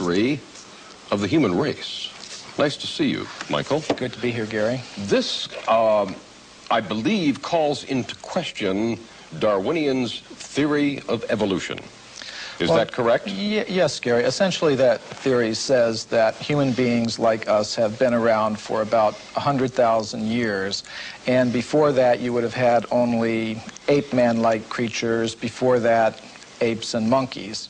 history of the human race. Nice to see you, Michael. Good to be here, Gary. This, I believe, calls into question Darwinian's theory of evolution. Is that correct? Yes, Gary. Essentially, that theory says that human beings like us have been around for about 100,000 years. And before that, you would have had only ape-man-like creatures. Before that, apes and monkeys.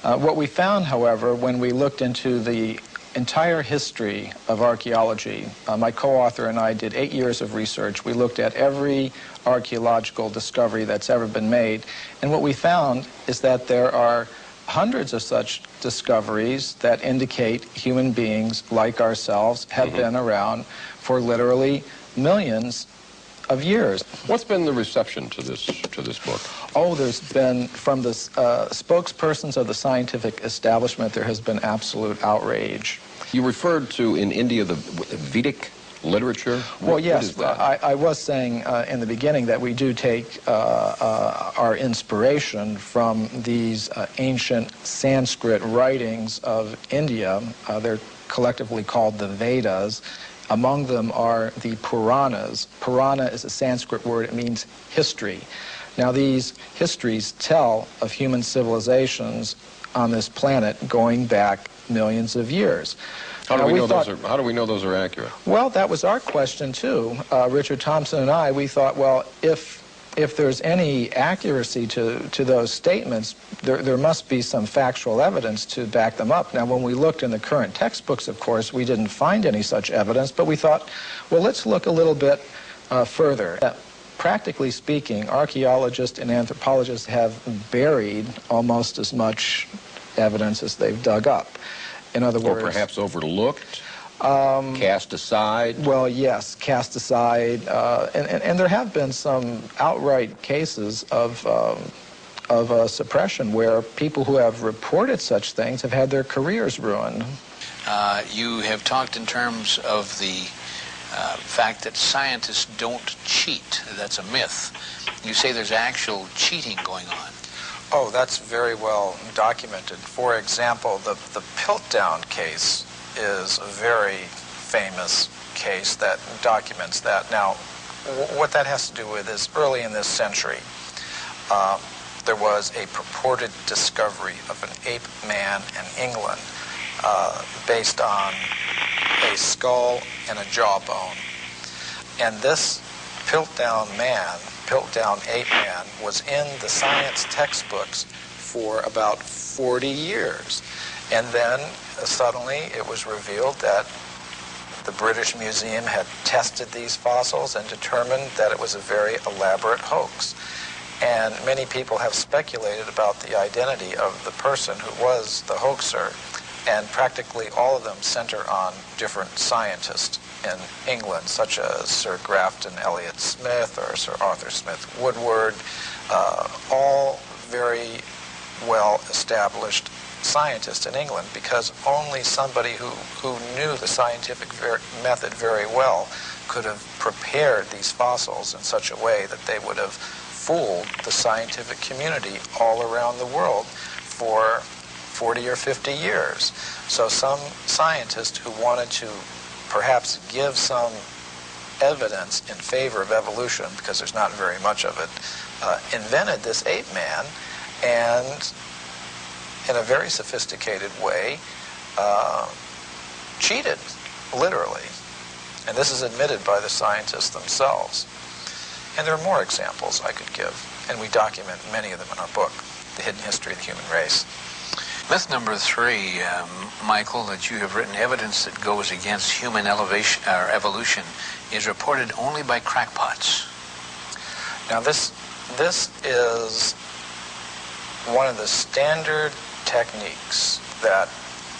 What we found, however, when we looked into the entire history of archaeology, my co-author and I did 8 years of research. We looked at every archaeological discovery that's ever been made, and what we found is that there are hundreds of such discoveries that indicate human beings like ourselves have been around for literally millions of years. What's been the reception to this book? Oh, there's been, from the spokespersons of the scientific establishment, there has been absolute outrage. You referred to, in India, the Vedic literature? Well, yes, what is that? I was saying in the beginning that we do take our inspiration from these ancient Sanskrit writings of India. They're collectively called the Vedas. Among them are the Puranas. Purana is a Sanskrit word. It means history. Now, these histories tell of human civilizations on this planet going back millions of years. How do we know those are accurate? Well, that was our question, too. Richard Thompson and I, we thought, well, if there's any accuracy to those statements, there must be some factual evidence to back them up. Now, when we looked in the current textbooks, of course, we didn't find any such evidence, but we thought, well, let's look a little bit further. Practically speaking, archaeologists and anthropologists have buried almost as much evidence as they've dug up. In other words... Or perhaps overlooked? Cast aside? Well, yes, cast aside. And there have been some outright cases of suppression where people who have reported such things have had their careers ruined. You have talked in terms of the fact that scientists don't cheat. That's a myth. You say there's actual cheating going on. Oh, that's very well documented. For example, the Piltdown case is a very famous case that documents that. Now, what that has to do with is early in this century, there was a purported discovery of an ape man in England based on a skull and a jawbone. And this Piltdown ape man, was in the science textbooks for about 40 years. And then suddenly it was revealed that the British Museum had tested these fossils and determined that it was a very elaborate hoax. And many people have speculated about the identity of the person who was the hoaxer, and practically all of them center on different scientists in England, such as Sir Grafton Elliott Smith or Sir Arthur Smith Woodward, all very well-established scientists in England, because only somebody who knew the scientific method very well could have prepared these fossils in such a way that they would have fooled the scientific community all around the world for 40 or 50 years. So some scientist who wanted to perhaps give some evidence in favor of evolution, because there's not very much of it, invented this ape man, and in a very sophisticated way cheated, literally. And this is admitted by the scientists themselves. And there are more examples I could give, and we document many of them in our book, The Hidden History of the Human Race. Myth number 3, Michael, that you have written, evidence that goes against human evolution is reported only by crackpots. Now this is one of the standard techniques that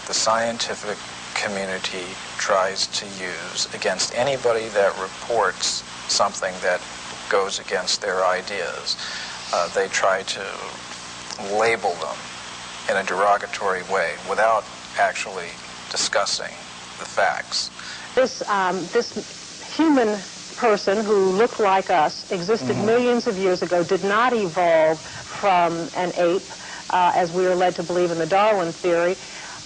the scientific community tries to use against anybody that reports something that goes against their ideas. They try to label them in a derogatory way without actually discussing the facts. This human person who looked like us, existed millions of years ago, did not evolve from an ape, as we are led to believe in the Darwin theory.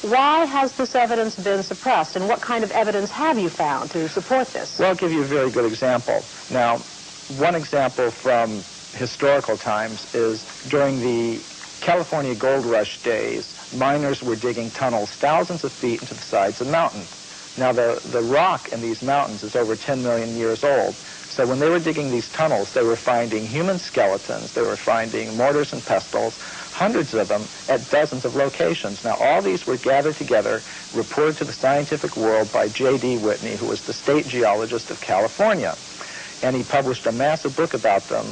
Why has this evidence been suppressed, and what kind of evidence have you found to support this? Well, I'll give you a very good example. Now, one example from historical times is during the California gold rush days, miners were digging tunnels thousands of feet into the sides of mountains. Now, the rock in these mountains is over 10 million years old. So when they were digging these tunnels, they were finding human skeletons, they were finding mortars and pestles, hundreds of them at dozens of locations. Now, all these were gathered together, reported to the scientific world by J.D. Whitney, who was the state geologist of California. And he published a massive book about them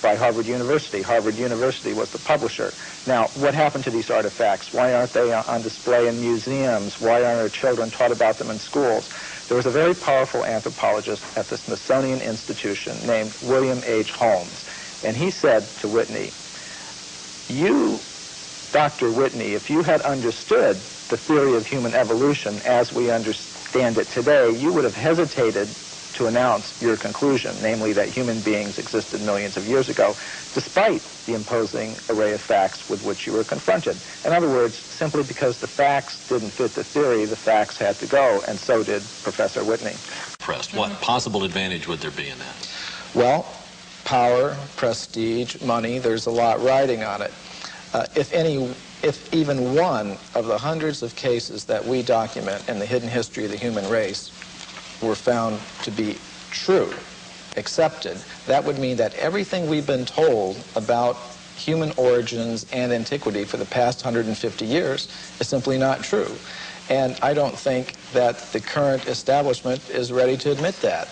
by Harvard University. Harvard University was the publisher. Now, what happened to these artifacts? Why aren't they on display in museums? Why aren't our children taught about them in schools? There was a very powerful anthropologist at the Smithsonian Institution named William H. Holmes. And he said to Whitney, you, Dr. Whitney, if you had understood the theory of human evolution as we understand it today, you would have hesitated to announce your conclusion, namely that human beings existed millions of years ago, despite the imposing array of facts with which you were confronted. In other words, simply because the facts didn't fit the theory, the facts had to go, and so did Professor Whitney. What possible advantage would there be in that? Well, power, prestige, money, there's a lot riding on it. If even one of the hundreds of cases that we document in the hidden history of the human race were found to be true, accepted, that would mean that everything we've been told about human origins and antiquity for the past 150 years is simply not true. And I don't think that the current establishment is ready to admit that.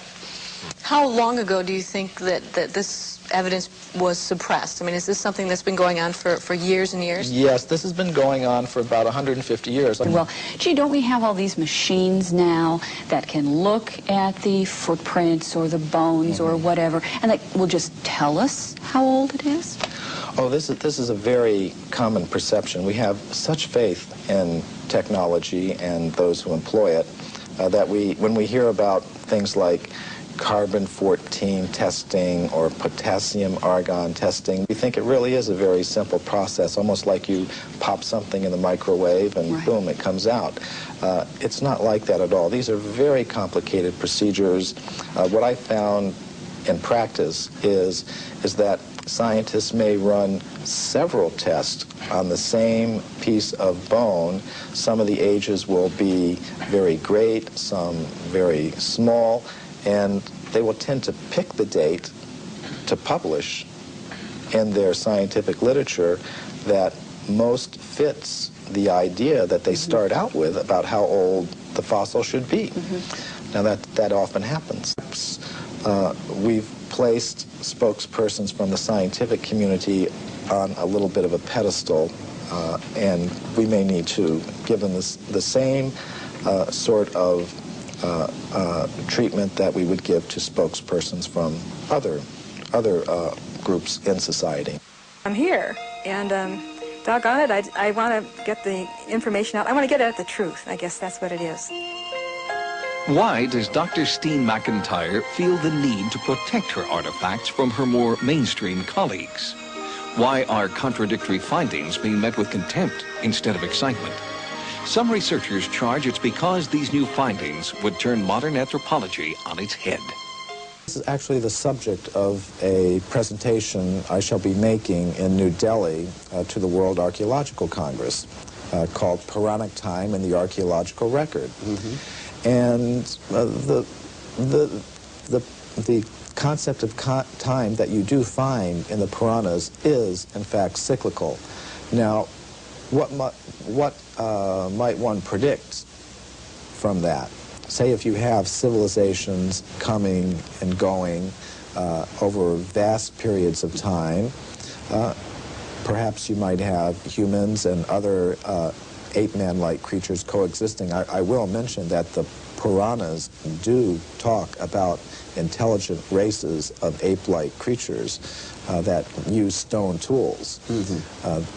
How long ago do you think that this evidence was suppressed? I mean, is this something that's been going on for years and years? Yes, this has been going on for about 150 years. Well, gee, don't we have all these machines now that can look at the footprints or the bones or whatever, and that will just tell us how old it is? Oh, this is a very common perception. We have such faith in technology and those who employ it that when we hear about things like carbon-14 testing or potassium-argon testing, we think it really is a very simple process, almost like you pop something in the microwave and boom, it comes out. It's not like that at all. These are very complicated procedures. What I found in practice is that scientists may run several tests on the same piece of bone. Some of the ages will be very great, some very small, and they will tend to pick the date to publish in their scientific literature that most fits the idea that they start out with about how old the fossil should be. Now that often happens. We've placed spokespersons from the scientific community on a little bit of a pedestal, and we may need to give them the same sort of treatment that we would give to spokespersons from other groups in society. I'm here, and doggone it, I want to get the information out. I want to get at the truth. I guess that's what it is. Why does Dr. Steen McIntyre feel the need to protect her artifacts from her more mainstream colleagues? Why are contradictory findings being met with contempt instead of excitement? Some researchers charge it's because these new findings would turn modern anthropology on its head. This is actually the subject of a presentation I shall be making in New Delhi to the World Archaeological Congress called Puranic Time in the Archaeological Record. And the concept of time that you do find in the Puranas is, in fact, cyclical. Now, what might one predict from that? Say if you have civilizations coming and going over vast periods of time, perhaps you might have humans and other ape-man-like creatures coexisting. I will mention that the Puranas do talk about intelligent races of ape-like creatures that use stone tools.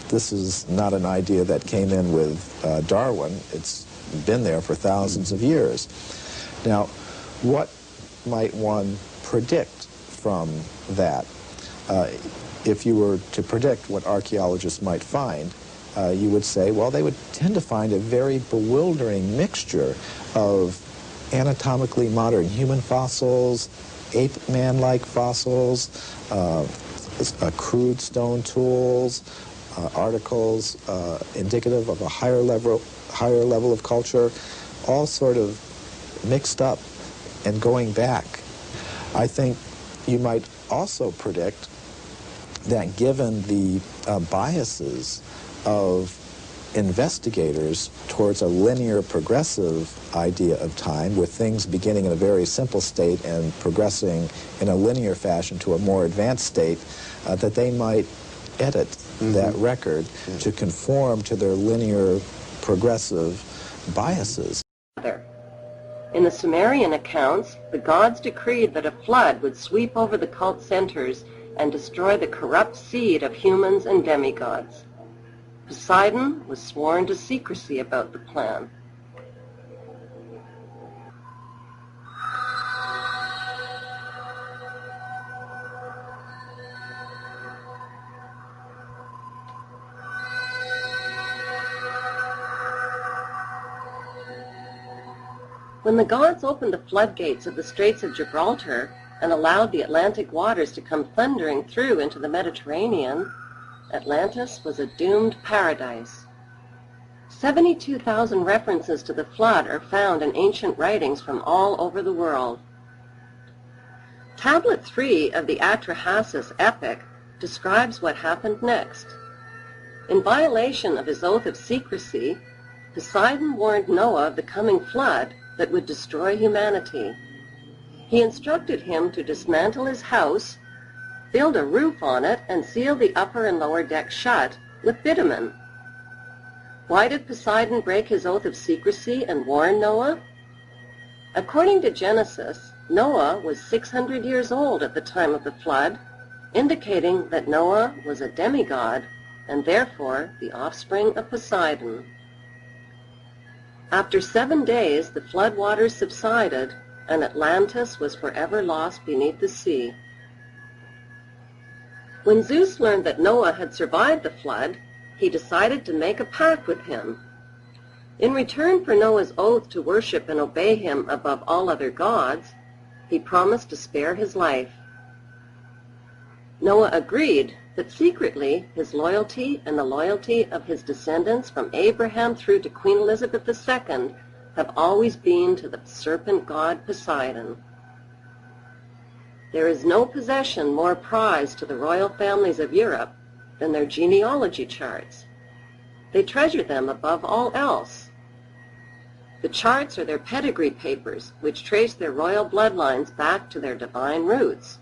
This is not an idea that came in with Darwin. It's been there for thousands of years. Now, what might one predict from that? If you were to predict what archaeologists might find, you would say, well, they would tend to find a very bewildering mixture of anatomically modern human fossils, ape-man-like fossils, crude stone tools, articles indicative of a higher level of culture, all sort of mixed up and going back. I think you might also predict that given the biases of investigators towards a linear progressive idea of time, with things beginning in a very simple state and progressing in a linear fashion to a more advanced state, that they might edit that record to conform to their linear progressive biases. In the Sumerian accounts, the gods decreed that a flood would sweep over the cult centers and destroy the corrupt seed of humans and demigods. Poseidon was sworn to secrecy about the plan. When the gods opened the floodgates of the Straits of Gibraltar and allowed the Atlantic waters to come thundering through into the Mediterranean, Atlantis was a doomed paradise. 72,000 references to the flood are found in ancient writings from all over the world. Tablet 3 of the Atrahasis epic describes what happened next. In violation of his oath of secrecy, Poseidon warned Noah of the coming flood that would destroy humanity. He instructed him to dismantle his house, build a roof on it, and seal the upper and lower deck shut with bitumen. Why did Poseidon break his oath of secrecy and warn Noah? According to Genesis, Noah was 600 years old at the time of the flood, indicating that Noah was a demigod and therefore the offspring of Poseidon. After 7 days, the flood waters subsided, and Atlantis was forever lost beneath the sea. When Zeus learned that Noah had survived the flood, he decided to make a pact with him. In return for Noah's oath to worship and obey him above all other gods, he promised to spare his life. Noah agreed, but secretly his loyalty and the loyalty of his descendants from Abraham through to Queen Elizabeth II have always been to the serpent god Poseidon. There is no possession more prized to the royal families of Europe than their genealogy charts. They treasure them above all else. The charts are their pedigree papers, which trace their royal bloodlines back to their divine roots.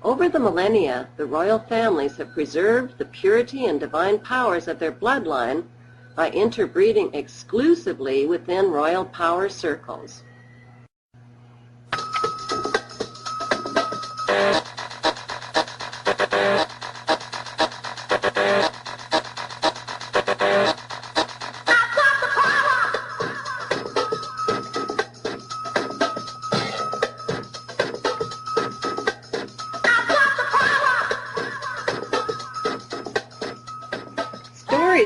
Over the millennia, the royal families have preserved the purity and divine powers of their bloodline by interbreeding exclusively within royal power circles.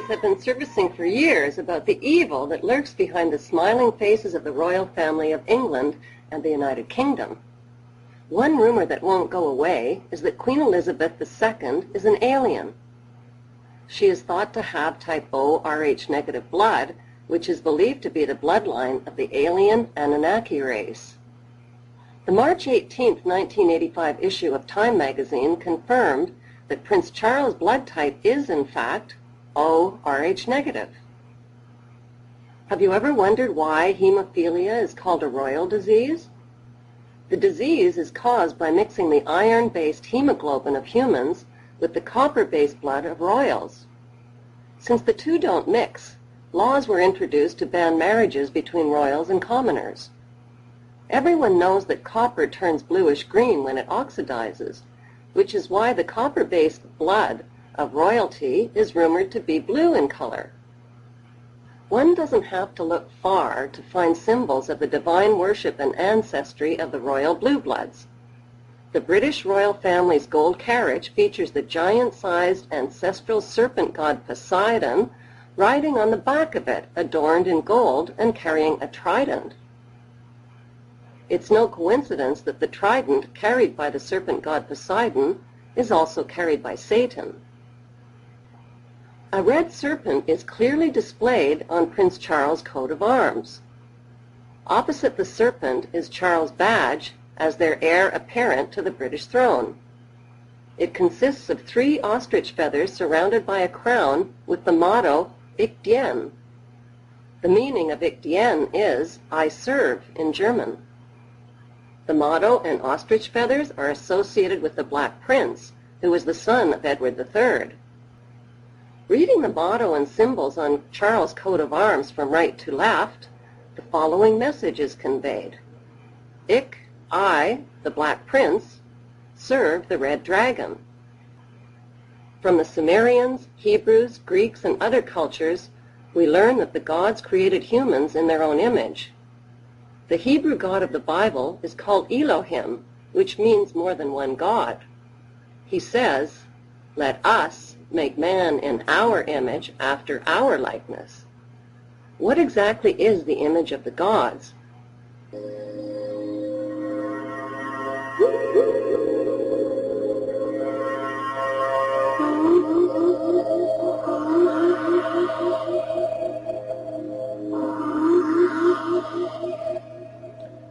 Have been surfacing for years about the evil that lurks behind the smiling faces of the royal family of England and the United Kingdom. One rumor that won't go away is that Queen Elizabeth II is an alien. She is thought to have type O Rh negative blood, which is believed to be the bloodline of the alien Anunnaki race. The March 18, 1985 issue of Time magazine confirmed that Prince Charles' blood type is, in fact, O-Rh negative. Have you ever wondered why hemophilia is called a royal disease? The disease is caused by mixing the iron-based hemoglobin of humans with the copper-based blood of royals. Since the two don't mix, laws were introduced to ban marriages between royals and commoners. Everyone knows that copper turns bluish-green when it oxidizes, which is why the copper-based blood of royalty is rumored to be blue in color. One doesn't have to look far to find symbols of the divine worship and ancestry of the royal blue bloods. The British royal family's gold carriage features the giant-sized ancestral serpent god Poseidon riding on the back of it, adorned in gold and carrying a trident. It's no coincidence that the trident carried by the serpent god Poseidon is also carried by Satan. A red serpent is clearly displayed on Prince Charles' coat of arms. Opposite the serpent is Charles' badge as their heir apparent to the British throne. It consists of 3 ostrich feathers surrounded by a crown with the motto, Ich dien. The meaning of Ich dien is, I serve, in German. The motto and ostrich feathers are associated with the Black Prince, who was the son of Edward III. Reading the motto and symbols on Charles' coat of arms from right to left, the following message is conveyed. Ich, I, the Black Prince, serve the Red Dragon. From the Sumerians, Hebrews, Greeks, and other cultures, we learn that the gods created humans in their own image. The Hebrew God of the Bible is called Elohim, which means more than one God. He says, "Let us make man in our image after our likeness." What exactly is the image of the gods?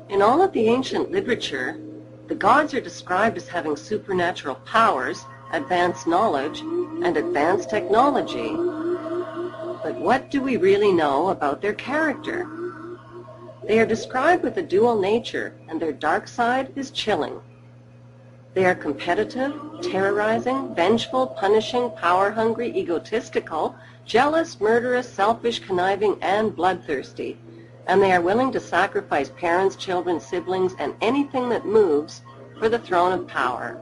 In all of the ancient literature, the gods are described as having supernatural powers, advanced knowledge, and advanced technology. But what do we really know about their character? They are described with a dual nature, and their dark side is chilling. They are competitive, terrorizing, vengeful, punishing, power-hungry, egotistical, jealous, murderous, selfish, conniving, and bloodthirsty. And they are willing to sacrifice parents, children, siblings, and anything that moves for the throne of power.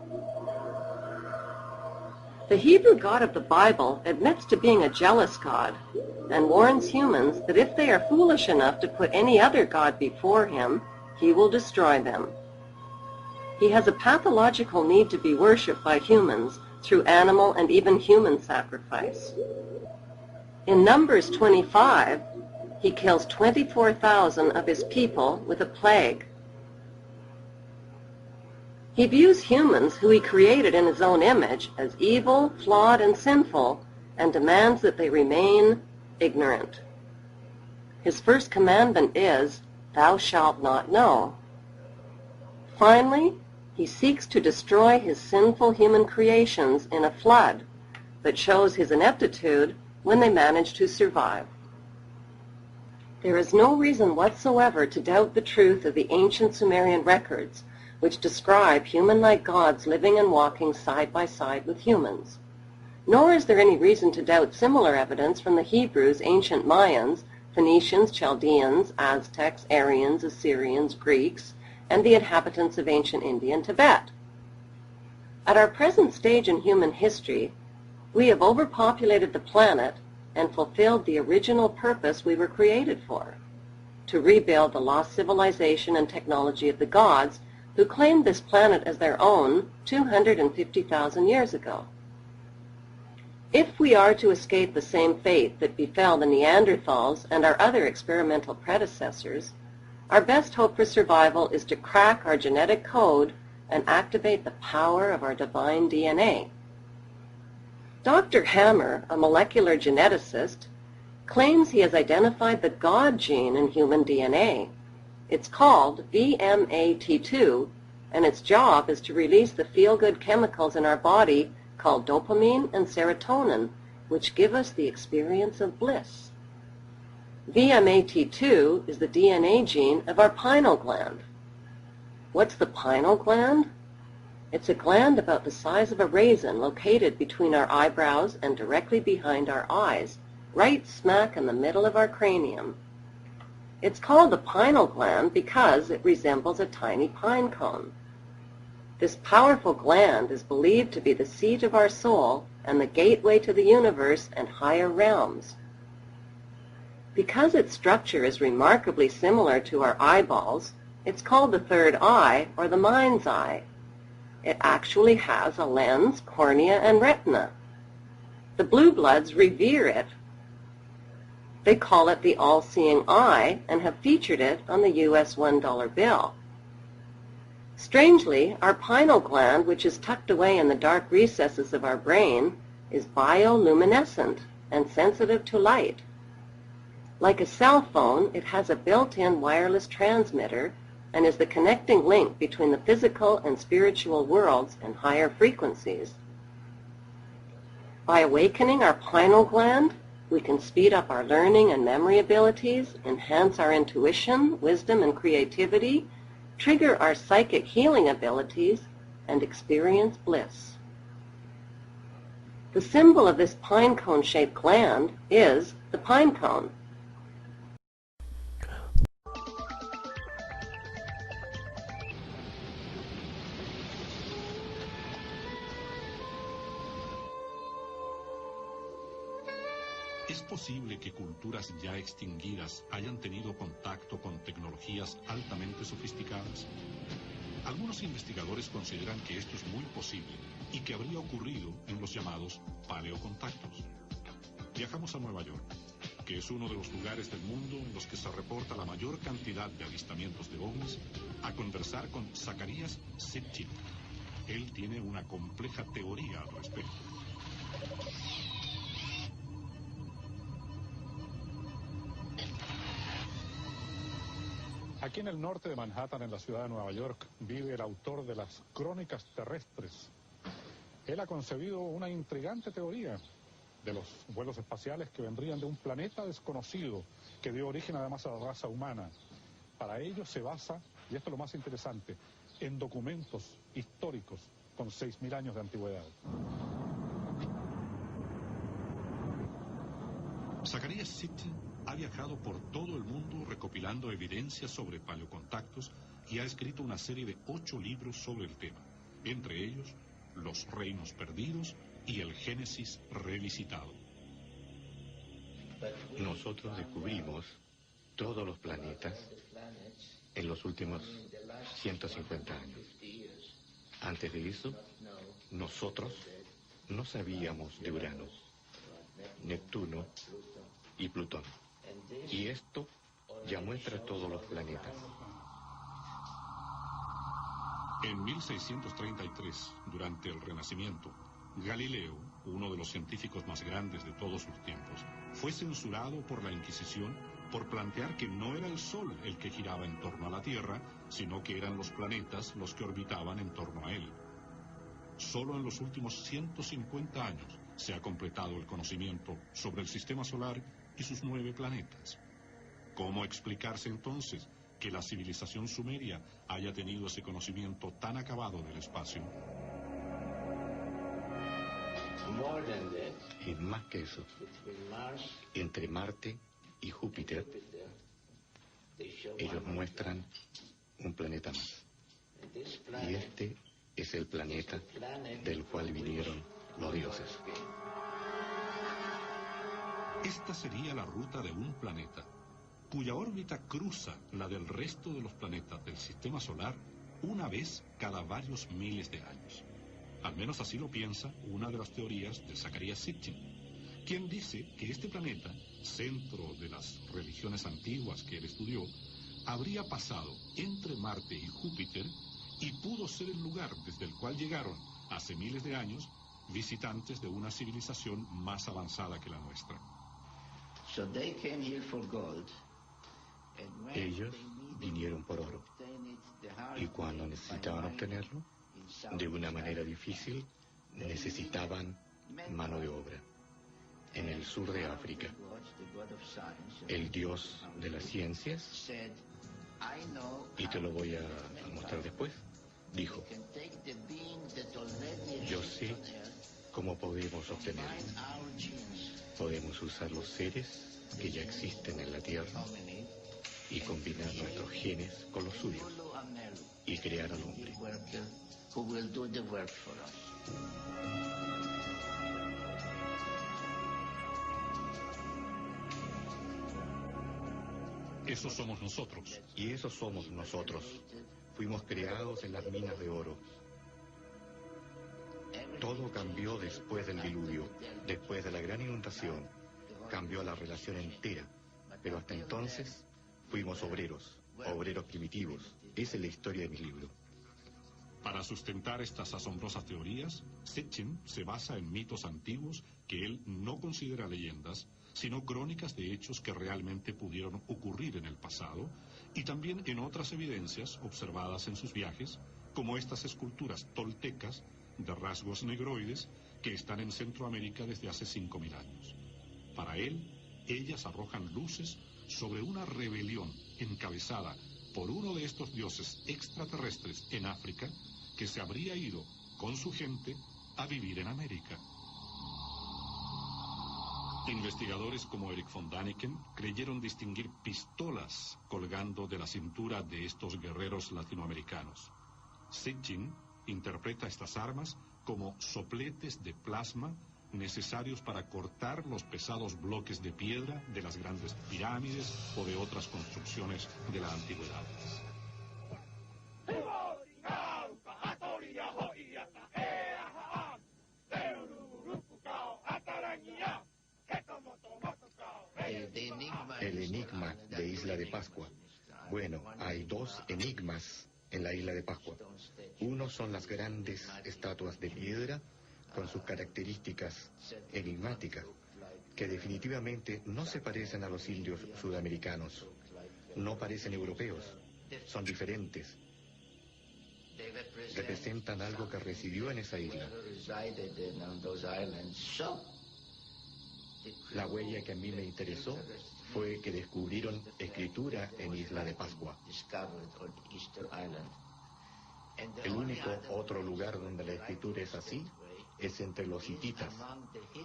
The Hebrew God of the Bible admits to being a jealous God and warns humans that if they are foolish enough to put any other god before him, he will destroy them. He has a pathological need to be worshipped by humans through animal and even human sacrifice. In Numbers 25, he kills 24,000 of his people with a plague. He views humans, who he created in his own image, as evil, flawed, and sinful, and demands that they remain ignorant. His first commandment is, "Thou shalt not know." Finally, he seeks to destroy his sinful human creations in a flood, but shows his ineptitude when they manage to survive. There is no reason whatsoever to doubt the truth of the ancient Sumerian records, which describe human-like gods living and walking side by side with humans. Nor is there any reason to doubt similar evidence from the Hebrews, ancient Mayans, Phoenicians, Chaldeans, Aztecs, Aryans, Assyrians, Greeks, and the inhabitants of ancient India and Tibet. At our present stage in human history, we have overpopulated the planet and fulfilled the original purpose we were created for, to rebuild the lost civilization and technology of the gods who claimed this planet as their own 250,000 years ago. If we are to escape the same fate that befell the Neanderthals and our other experimental predecessors, our best hope for survival is to crack our genetic code and activate the power of our divine DNA. Dr. Hammer, a molecular geneticist, claims he has identified the God gene in human DNA. It's called VMAT2, and its job is to release the feel-good chemicals in our body called dopamine and serotonin, which give us the experience of bliss. VMAT2 is the DNA gene of our pineal gland. What's the pineal gland? It's a gland about the size of a raisin located between our eyebrows and directly behind our eyes, right smack in the middle of our cranium. It's called the pineal gland because it resembles a tiny pine cone. This powerful gland is believed to be the seat of our soul and the gateway to the universe and higher realms. Because its structure is remarkably similar to our eyeballs, it's called the third eye or the mind's eye. It actually has a lens, cornea, and retina. The blue bloods revere it. They call it the all-seeing eye and have featured it on the U.S. $1 bill. Strangely, our pineal gland, which is tucked away in the dark recesses of our brain, is bioluminescent and sensitive to light. Like a cell phone, it has a built-in wireless transmitter and is the connecting link between the physical and spiritual worlds and higher frequencies. By awakening our pineal gland, we can speed up our learning and memory abilities, enhance our intuition, wisdom, and creativity, trigger our psychic healing abilities, and experience bliss. The symbol of this pine cone-shaped gland is the pine cone. ¿Es posible que culturas ya extinguidas hayan tenido contacto con tecnologías altamente sofisticadas? Algunos investigadores consideran que esto es muy posible y que habría ocurrido en los llamados paleocontactos. Viajamos a Nueva York, que es uno de los lugares del mundo en los que se reporta la mayor cantidad de avistamientos de ovnis, a conversar con Zacarías Sitchin. Él tiene una compleja teoría al respecto. Aquí en el norte de Manhattan, en la ciudad de Nueva York, vive el autor de las Crónicas Terrestres. Él ha concebido una intrigante teoría de los vuelos espaciales que vendrían de un planeta desconocido que dio origen además a la raza humana. Para ello se basa, y esto es lo más interesante, en documentos históricos con 6.000 años de antigüedad. Zacarías Sitchin ha viajado por todo el mundo recopilando evidencias sobre paleocontactos y ha escrito una serie de 8 libros sobre el tema, entre ellos Los Reinos Perdidos y el Génesis Revisitado. Nosotros descubrimos todos los planetas en los últimos 150 años. Antes de eso, nosotros no sabíamos de Urano, Neptuno y Plutón. Y esto ya muestra todos los planetas. En 1633, durante el Renacimiento, Galileo, uno de los científicos más grandes de todos los tiempos, fue censurado por la Inquisición por plantear que no era el Sol el que giraba en torno a la Tierra, sino que eran los planetas los que orbitaban en torno a él. Solo en los últimos 150 años se ha completado el conocimiento sobre el Sistema Solar y sus 9 planetas. ¿Cómo explicarse entonces que la civilización sumeria haya tenido ese conocimiento tan acabado del espacio? Y más que eso, entre Marte y Júpiter, ellos muestran un planeta más. Y este es el planeta del cual vinieron los dioses. Esta sería la ruta de un planeta, cuya órbita cruza la del resto de los planetas del Sistema Solar una vez cada varios miles de años. Al menos así lo piensa una de las teorías de Zacarías Sitchin, quien dice que este planeta, centro de las religiones antiguas que él estudió, habría pasado entre Marte y Júpiter y pudo ser el lugar desde el cual llegaron, hace miles de años, visitantes de una civilización más avanzada que la nuestra. Ellos vinieron por oro, y cuando necesitaban obtenerlo, de una manera difícil, necesitaban mano de obra. En el sur de África, el dios de las ciencias, y te lo voy a mostrar después, dijo: yo sé cómo podemos obtenerlo. Podemos usar los seres que ya existen en la Tierra y combinar nuestros genes con los suyos y crear al hombre. Eso somos nosotros. Y eso somos nosotros. Fuimos creados en las minas de oro. Todo cambió después del diluvio, después de la gran inundación. Cambió la relación entera. Pero hasta entonces fuimos obreros primitivos. Esa es la historia de mi libro. Para sustentar estas asombrosas teorías, Sitchin se basa en mitos antiguos que él no considera leyendas, sino crónicas de hechos que realmente pudieron ocurrir en el pasado, y también en otras evidencias observadas en sus viajes, como estas esculturas toltecas de rasgos negroides que están en Centroamérica desde hace 5.000 años. Para él, ellas arrojan luces sobre una rebelión encabezada por uno de estos dioses extraterrestres en África que se habría ido con su gente a vivir en América. Investigadores como Eric von Däniken creyeron distinguir pistolas colgando de la cintura de estos guerreros latinoamericanos. Sitchin interpreta estas armas como sopletes de plasma necesarios para cortar los pesados bloques de piedra de las grandes pirámides o de otras construcciones de la antigüedad. El enigma de Isla de Pascua. Bueno, hay dos enigmas en la Isla de Pascua. Uno son las grandes estatuas de piedra con sus características enigmáticas, que definitivamente no se parecen a los indios sudamericanos, no parecen europeos, son diferentes. Representan algo que residió en esa isla. La huella que a mí me interesó fue que descubrieron escritura en Isla de Pascua. El único otro lugar donde la escritura es así es entre los hititas,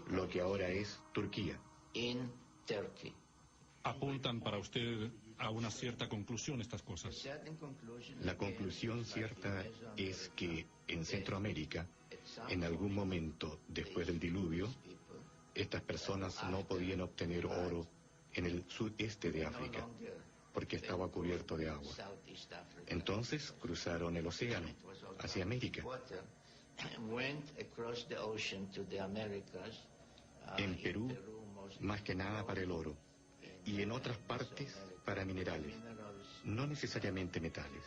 lo que ahora es Turquía. ¿Apuntan para usted a una cierta conclusión estas cosas? La conclusión cierta es que en Centroamérica, en algún momento después del diluvio, estas personas no podían obtener oro en el sudeste de África, porque estaba cubierto de agua. Entonces cruzaron el océano hacia América. En Perú, más que nada para el oro, y en otras partes para minerales, no necesariamente metales.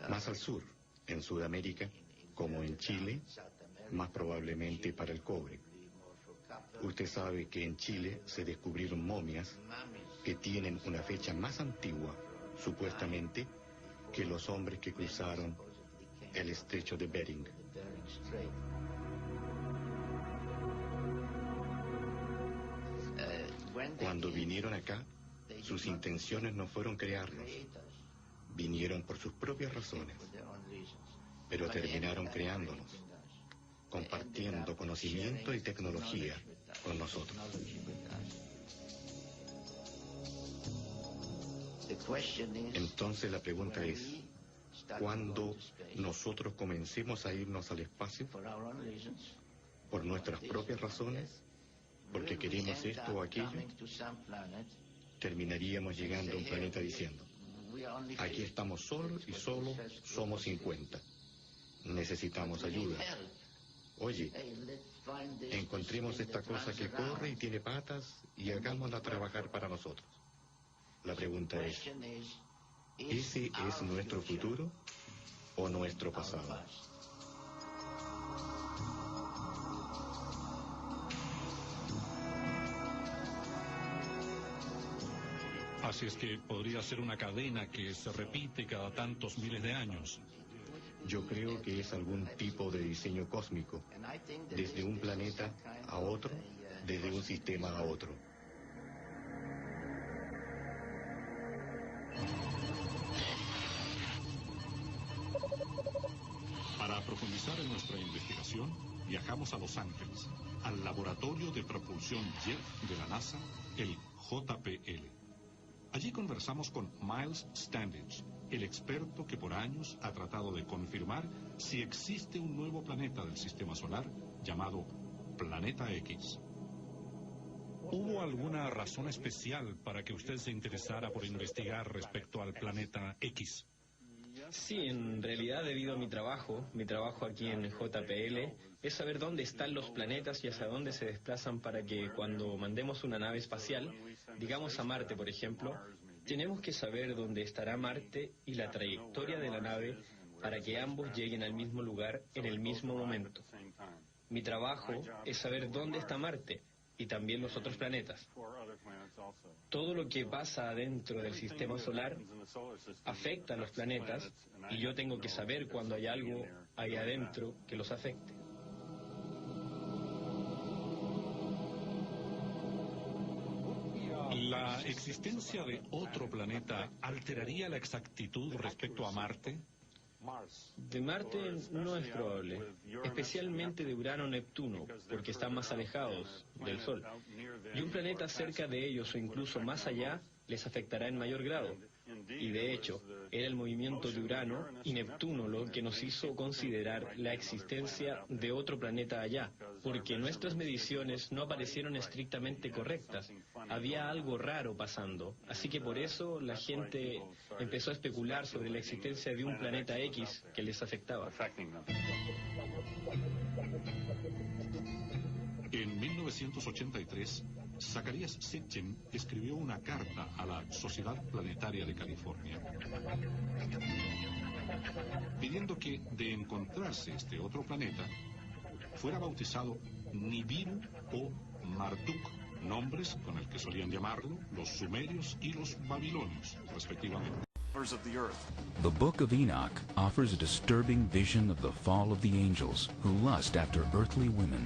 Más al sur, en Sudamérica, como en Chile, más probablemente para el cobre. Usted sabe que en Chile se descubrieron momias que tienen una fecha más antigua, supuestamente, que los hombres que cruzaron el estrecho de Bering. Cuando vinieron acá, sus intenciones no fueron crearnos. Vinieron por sus propias razones, pero terminaron creándonos, compartiendo conocimiento y tecnología con nosotros. Entonces la pregunta es, ¿cuándo nosotros comencemos a irnos al espacio? ¿Por nuestras propias razones? ¿Porque queremos esto o aquello? Terminaríamos llegando a un planeta diciendo, aquí estamos solos y solo somos 50. Necesitamos ayuda. Oye, encontremos esta cosa que corre y tiene patas y hagámosla trabajar para nosotros. La pregunta es, ¿ese es nuestro futuro o nuestro pasado? Así es que podría ser una cadena que se repite cada tantos miles de años. Yo creo que es algún tipo de diseño cósmico, desde un planeta a otro, desde un sistema a otro. Para profundizar en nuestra investigación, viajamos a Los Ángeles, al Laboratorio de Propulsión Jet de la NASA, el JPL. Allí conversamos con Miles Standage, el experto que por años ha tratado de confirmar si existe un nuevo planeta del Sistema Solar llamado Planeta X. ¿Hubo alguna razón especial para que usted se interesara por investigar respecto al Planeta X? Sí, en realidad debido a mi trabajo aquí en JPL, es saber dónde están los planetas y hacia dónde se desplazan para que cuando mandemos una nave espacial, digamos a Marte por ejemplo, tenemos que saber dónde estará Marte y la trayectoria de la nave para que ambos lleguen al mismo lugar en el mismo momento. Mi trabajo es saber dónde está Marte y también los otros planetas. Todo lo que pasa adentro del sistema solar afecta a los planetas y yo tengo que saber cuando hay algo ahí adentro que los afecte. ¿La existencia de otro planeta alteraría la exactitud respecto a Marte? De Marte no es probable, especialmente de Urano o Neptuno, porque están más alejados del Sol. Y un planeta cerca de ellos o incluso más allá les afectará en mayor grado. Y de hecho, era el movimiento de Urano y Neptuno lo que nos hizo considerar la existencia de otro planeta allá, porque nuestras mediciones no aparecieron estrictamente correctas. Había algo raro pasando, así que por eso la gente empezó a especular sobre la existencia de un planeta X que les afectaba. En 1983, Zacarías Sitchin escribió una carta a la Sociedad Planetaria de California, pidiendo que, de encontrarse este otro planeta, fuera bautizado Nibiru o Marduk, nombres con el que solían llamarlo los sumerios y los babilonios, respectivamente. The Book of Enoch offers a disturbing vision of the fall of the angels who lust after earthly women.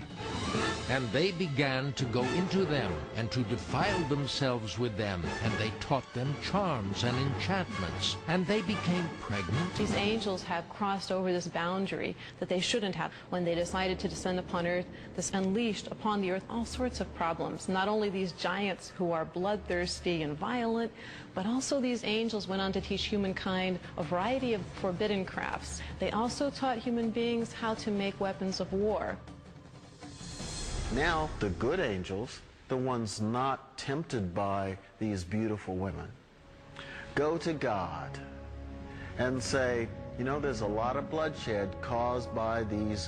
And they began to go into them, and to defile themselves with them, and they taught them charms and enchantments, and they became pregnant. These angels have crossed over this boundary that they shouldn't have. When they decided to descend upon earth, this unleashed upon the earth all sorts of problems. Not only these giants who are bloodthirsty and violent, but also these angels went on to teach humankind a variety of forbidden crafts. They also taught human beings how to make weapons of war. Now, the good angels, the ones not tempted by these beautiful women, go to God and say, you know, there's a lot of bloodshed caused by these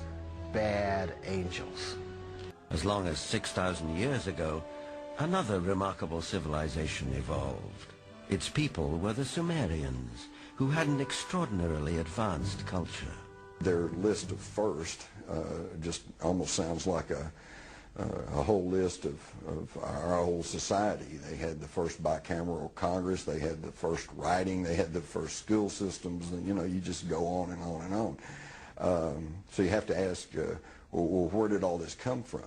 bad angels. As long as 6,000 years ago, another remarkable civilization evolved. Its people were the Sumerians, who had an extraordinarily advanced culture. Their list of first just almost sounds like a whole list of our whole society. They had the first bicameral Congress, they had the first writing, they had the first school systems, and you know, you just go on and on and on. So you have to ask, well, where did all this come from?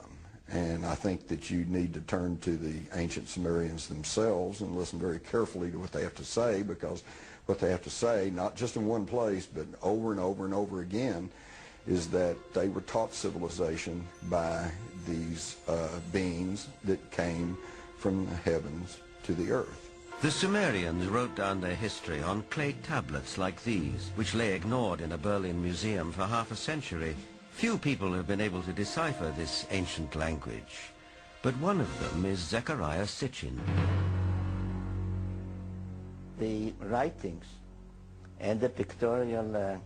And I think that you need to turn to the ancient Sumerians themselves and listen very carefully to what they have to say, because what they have to say, not just in one place, but over and over and over again, is that they were taught civilization by these beings that came from the heavens to the earth. The Sumerians wrote down their history on clay tablets like these, which lay ignored in a Berlin museum for half a century. Few people have been able to decipher this ancient language, but one of them is Zecharia Sitchin. The writings and the pictorial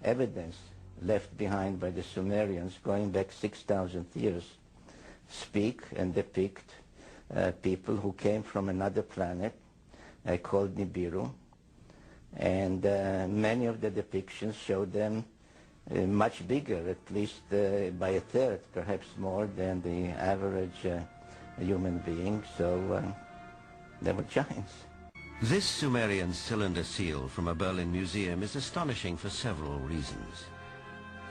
evidence left behind by the Sumerians going back 6,000 years speak and depict people who came from another planet called Nibiru, and many of the depictions show them much bigger, at least by a third, perhaps more than the average human being, so they were giants. This Sumerian cylinder seal from a Berlin museum is astonishing for several reasons.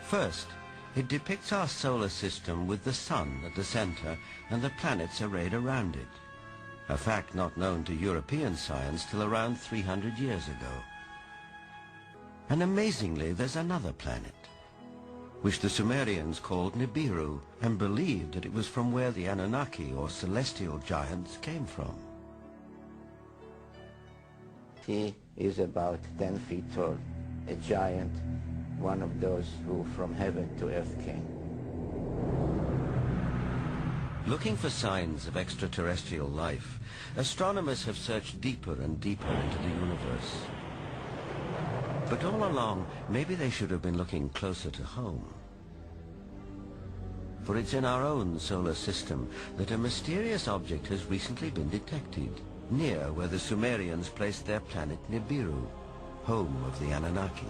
First, it depicts our solar system with the sun at the center and the planets arrayed around it, a fact not known to European science till around 300 years ago. And amazingly, there's another planet, which the Sumerians called Nibiru, and believed that it was from where the Anunnaki, or celestial giants, came from. He is about 10 feet tall, a giant, one of those who from heaven to earth came. Looking for signs of extraterrestrial life, astronomers have searched deeper and deeper into the universe. But all along, maybe they should have been looking closer to home. For it's in our own solar system that a mysterious object has recently been detected, near where the Sumerians placed their planet Nibiru, home of the Anunnaki.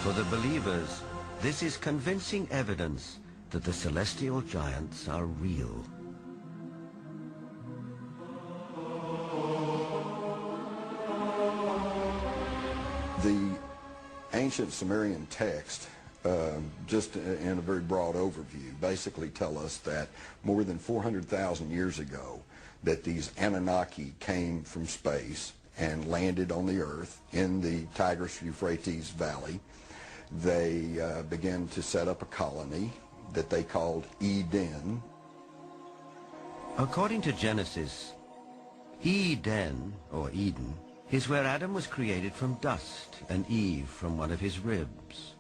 For the believers, this is convincing evidence that the celestial giants are real. The ancient Sumerian text, just in a very broad overview, basically tell us that more than 400,000 years ago that these Anunnaki came from space and landed on the earth in the Tigris-Euphrates Valley. They began to set up a colony that they called Eden. According to Genesis, Eden, or Eden, is where Adam was created from dust and Eve from one of his ribs.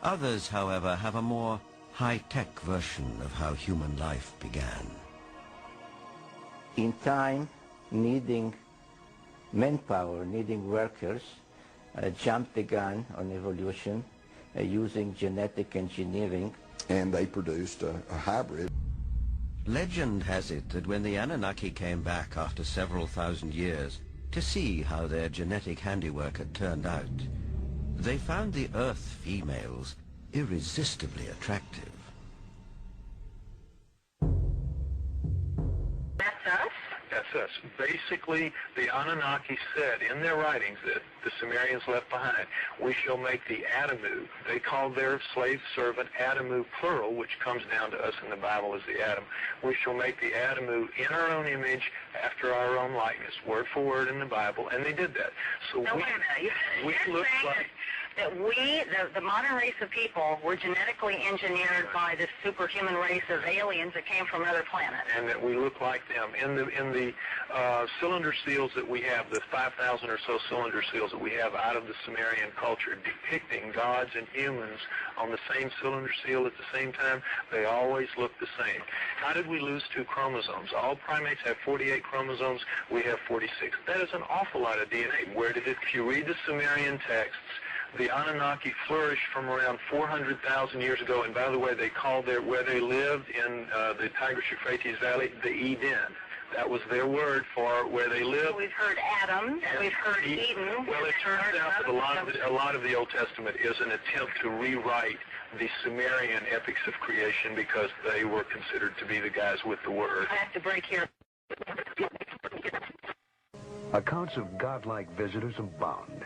Others, however, have a more high-tech version of how human life began. In time, needing manpower, needing workers, jumped the gun on evolution using genetic engineering. And they produced a hybrid. Legend has it that when the Anunnaki came back after several thousand years to see how their genetic handiwork had turned out, they found the Earth females irresistibly attractive. That's us? That's us. Basically, the Anunnaki said in their writings that the Sumerians left behind, we shall make the Adamu. They called their slave servant Adamu plural, which comes down to us in the Bible as the Adam. We shall make the Adamu in our own image, after our own likeness, word for word in the Bible, and they did that. So no, wait a minute. You're look saying like... that we, the modern race of people, were genetically engineered by this superhuman race of aliens that came from another planet. And that we look like them. In the cylinder seals that we have, the 5,000 or so cylinder seals that we have out of the Sumerian culture, depicting gods and humans on the same cylinder seal at the same time, they always look the same. How did we lose 2 chromosomes? All primates have 48 chromosomes. We have 46. That is an awful lot of DNA. Where did it? If you read the Sumerian texts, the Anunnaki flourished from around 400,000 years ago, and by the way, they called where they lived in the Tigris-Euphrates Valley, the Eden. That was their word for where they lived. We've heard Adam, and we've heard Eden. Well, it turns out that a lot of the Old Testament is an attempt to rewrite the Sumerian epics of creation because they were considered to be the guys with the word. I have to break here. Accounts of godlike visitors abound.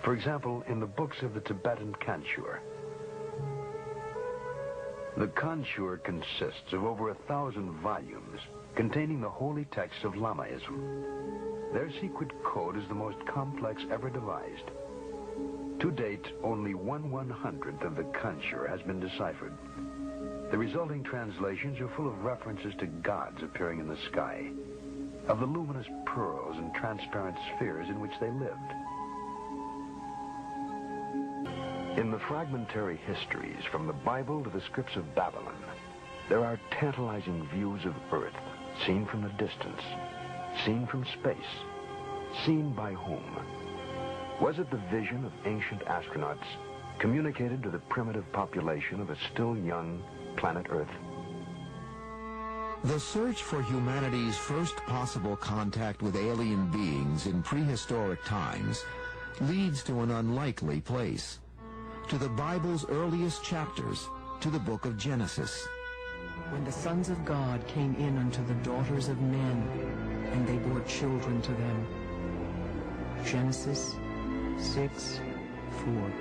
For example, in the books of the Tibetan Kanchur. The Kanchur consists of over 1,000 volumes containing the holy texts of Lamaism. Their secret code is the most complex ever devised. To date, only 1/100th of the Kanchur has been deciphered. The resulting translations are full of references to gods appearing in the sky, of the luminous pearls and transparent spheres in which they lived. In the fragmentary histories from the Bible to the scripts of Babylon, there are tantalizing views of Earth, seen from a distance, seen from space, seen by whom? Was it the vision of ancient astronauts communicated to the primitive population of a still young planet Earth? The search for humanity's first possible contact with alien beings in prehistoric times leads to an unlikely place. To the Bible's earliest chapters, to the book of Genesis. When the sons of God came in unto the daughters of men, and they bore children to them. Genesis 6:4.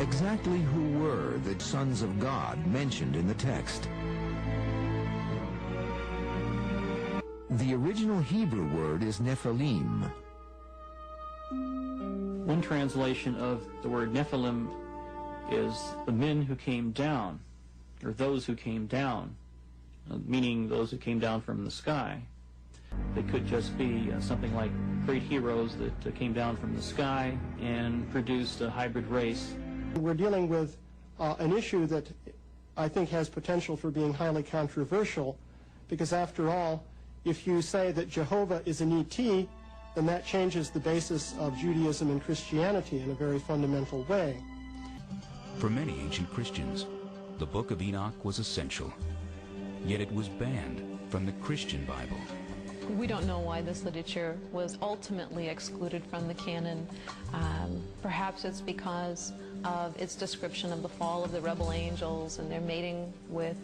Exactly who were the sons of God mentioned in the text? The original Hebrew word is Nephilim. One translation of the word Nephilim is the men who came down, or those who came down, meaning those who came down from the sky. They could just be something like great heroes that came down from the sky and produced a hybrid race. We're dealing with an issue that I think has potential for being highly controversial, because after all, if you say that Jehovah is an ET, then that changes the basis of Judaism and Christianity in a very fundamental way. For many ancient Christians, the Book of Enoch was essential, yet it was banned from the Christian Bible. We don't know why this literature was ultimately excluded from the canon. Perhaps it's because of its description of the fall of the rebel angels and their mating with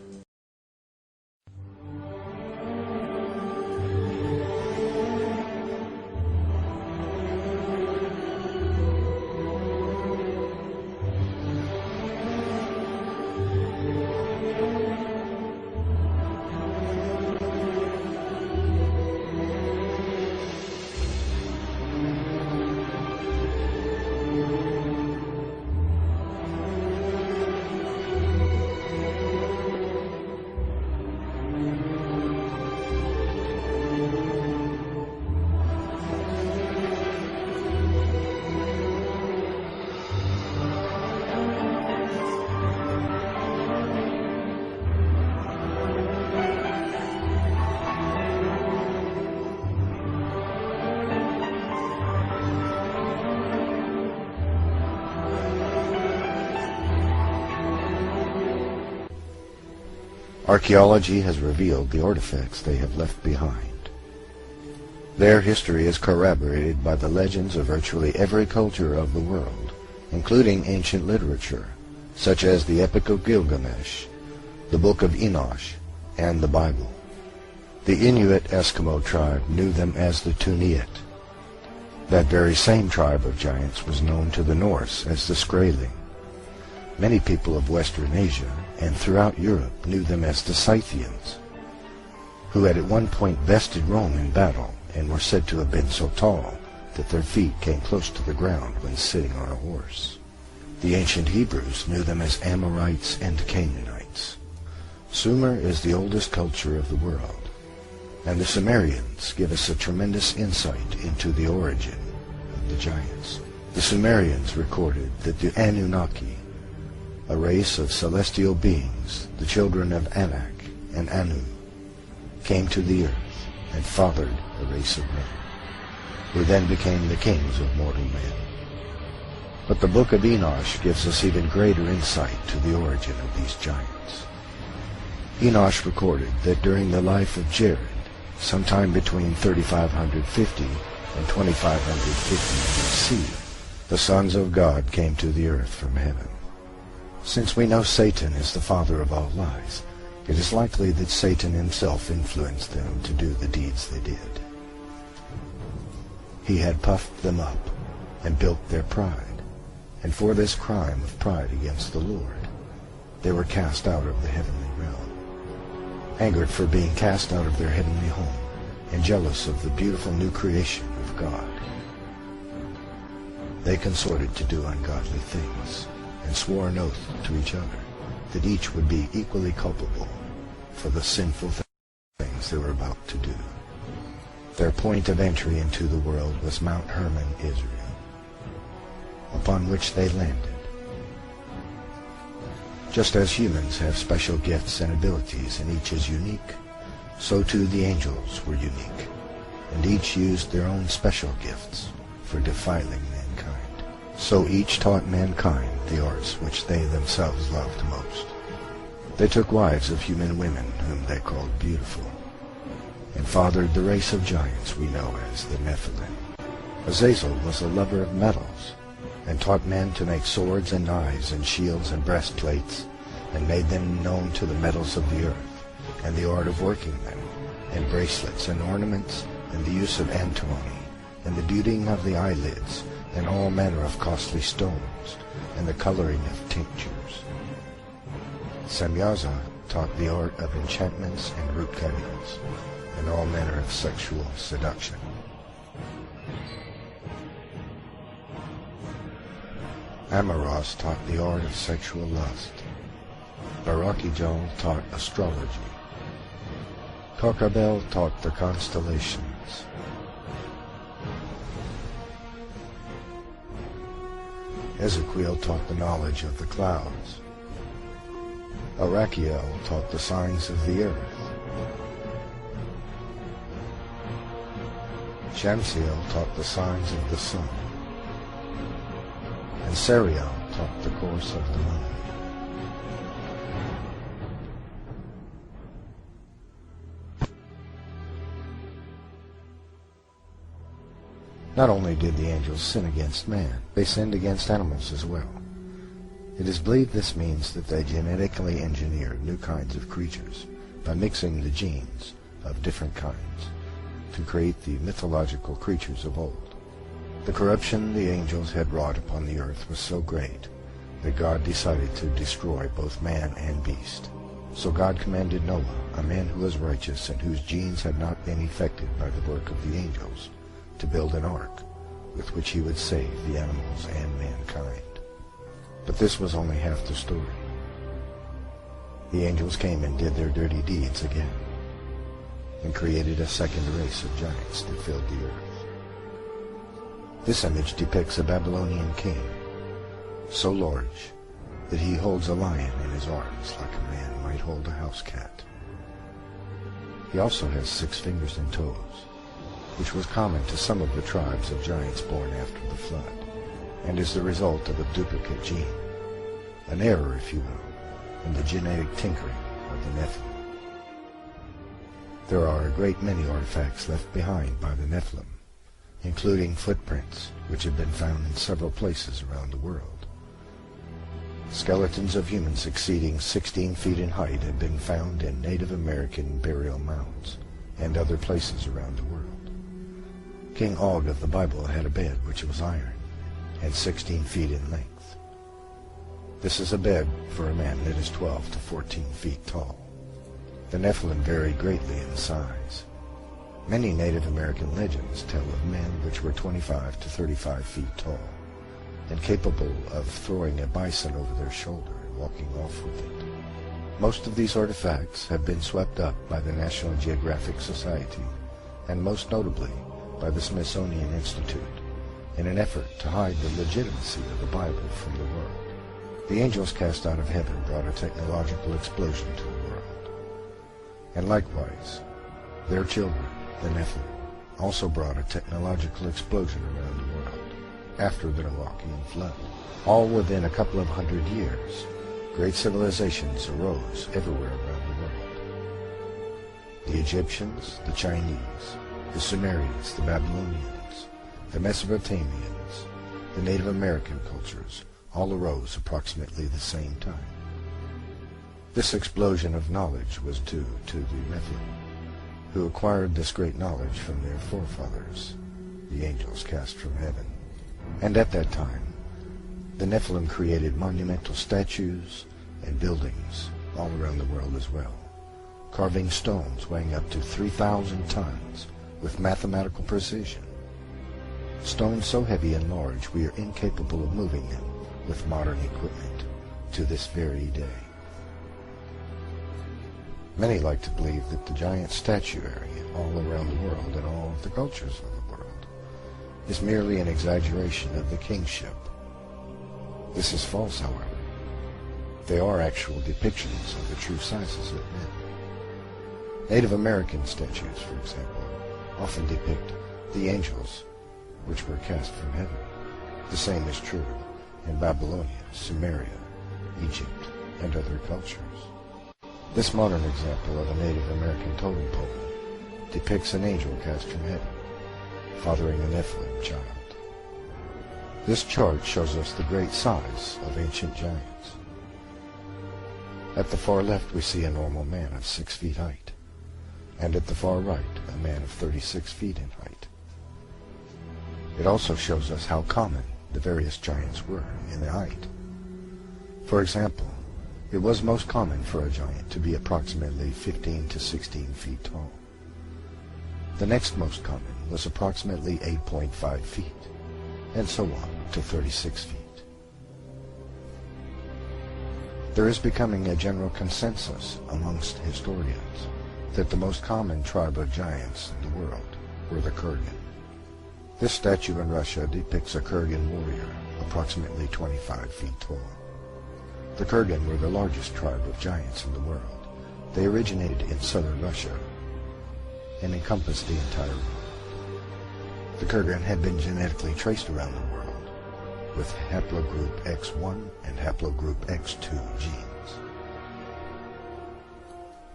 Archaeology has revealed the artifacts they have left behind. Their history is corroborated by the legends of virtually every culture of the world, including ancient literature, such as the Epic of Gilgamesh, the Book of Enoch, and the Bible. The Inuit Eskimo tribe knew them as the Tuniat. That very same tribe of giants was known to the Norse as the Skraeling. Many people of Western Asia and throughout Europe knew them as the Scythians, who had at one point bested Rome in battle and were said to have been so tall that their feet came close to the ground when sitting on a horse. The ancient Hebrews knew them as Amorites and Canaanites. Sumer is the oldest culture of the world, and the Sumerians give us a tremendous insight into the origin of the giants. The Sumerians recorded that the Anunnaki, a race of celestial beings, the children of Anak and Anu, came to the earth and fathered a race of men, who then became the kings of mortal men. But the Book of Enoch gives us even greater insight to the origin of these giants. Enoch recorded that during the life of Jared, sometime between 3550 and 2550 BC, the sons of God came to the earth from heaven. Since we know Satan is the father of all lies, it is likely that Satan himself influenced them to do the deeds they did. He had puffed them up and built their pride, and for this crime of pride against the Lord, they were cast out of the heavenly realm. Angered for being cast out of their heavenly home, and jealous of the beautiful new creation of God, they consorted to do ungodly things, and swore an oath to each other that each would be equally culpable for the sinful things they were about to do. Their point of entry into the world was Mount Hermon, Israel, upon which they landed. Just as humans have special gifts and abilities and each is unique, so too the angels were unique, and each used their own special gifts for defiling mankind. So each taught mankind the arts which they themselves loved most. They took wives of human women whom they called beautiful, and fathered the race of giants we know as the Nephilim. Azazel was a lover of metals, and taught men to make swords and knives and shields and breastplates, and made them known to the metals of the earth, and the art of working them, and bracelets and ornaments, and the use of antimony, and the beautying of the eyelids, and all manner of costly stones, and the coloring of tinctures. Semyaza taught the art of enchantments and root cuttings, and all manner of sexual seduction. Amaros taught the art of sexual lust. Barakijal taught astrology. Kokabel taught the constellations. Ezekiel taught the knowledge of the clouds. Arachiel taught the signs of the earth. Shamsiel taught the signs of the sun, and Sariel taught the course of the moon. Not only did the angels sin against man, they sinned against animals as well. It is believed this means that they genetically engineered new kinds of creatures by mixing the genes of different kinds to create the mythological creatures of old. The corruption the angels had wrought upon the earth was so great that God decided to destroy both man and beast. So God commanded Noah, a man who was righteous and whose genes had not been affected by the work of the angels, to build an ark with which he would save the animals and mankind. But this was only half the story. The angels came and did their dirty deeds again, and created a second race of giants that filled the earth. This image depicts a Babylonian king, so large that he holds a lion in his arms like a man might hold a house cat. He also has 6 fingers and toes, which was common to some of the tribes of giants born after the flood, and is the result of a duplicate gene, an error, if you will, in the genetic tinkering of the Nephilim. There are a great many artifacts left behind by the Nephilim, including footprints, which have been found in several places around the world. Skeletons of humans exceeding 16 feet in height have been found in Native American burial mounds and other places around the world. King Og of the Bible had a bed which was iron and 16 feet in length. This is a bed for a man that is 12 to 14 feet tall. The Nephilim vary greatly in size. Many Native American legends tell of men which were 25 to 35 feet tall and capable of throwing a bison over their shoulder and walking off with it. Most of these artifacts have been swept up by the National Geographic Society, and most notably by the Smithsonian Institute, in an effort to hide the legitimacy of the Bible from the world. The angels cast out of heaven brought a technological explosion to the world. And likewise, their children, the Nephilim, also brought a technological explosion around the world after the Noachian flood. All within a couple of 100 years, great civilizations arose everywhere around the world. The Egyptians, the Chinese, the Sumerians, the Babylonians, the Mesopotamians, the Native American cultures all arose approximately the same time. This explosion of knowledge was due to the Nephilim, who acquired this great knowledge from their forefathers, the angels cast from heaven. And at that time, the Nephilim created monumental statues and buildings all around the world as well, carving stones weighing up to 3,000 tons with mathematical precision. Stones so heavy and large we are incapable of moving them with modern equipment to this very day. Many like to believe that the giant statuary all around the world and all of the cultures of the world is merely an exaggeration of the kingship. This is false, however. They are actual depictions of the true sizes of men. Native American statues, for example, often depict the angels which were cast from heaven. The same is true in Babylonia, Sumeria, Egypt, and other cultures. This modern example of a Native American totem pole depicts an angel cast from heaven, fathering a Nephilim child. This chart shows us the great size of ancient giants. At the far left we see a normal man of 6 feet height, and at the far right a man of 36 feet in height. It also shows us how common the various giants were in their height. For example, it was most common for a giant to be approximately 15 to 16 feet tall. The next most common was approximately 8.5 feet, and so on to 36 feet. There is becoming a general consensus amongst historians that the most common tribe of giants in the world were the Kurgan. This statue in Russia depicts a Kurgan warrior, approximately 25 feet tall. The Kurgan were the largest tribe of giants in the world. They originated in southern Russia and encompassed the entire world. The Kurgan had been genetically traced around the world with haplogroup X1 and haplogroup X2 genes.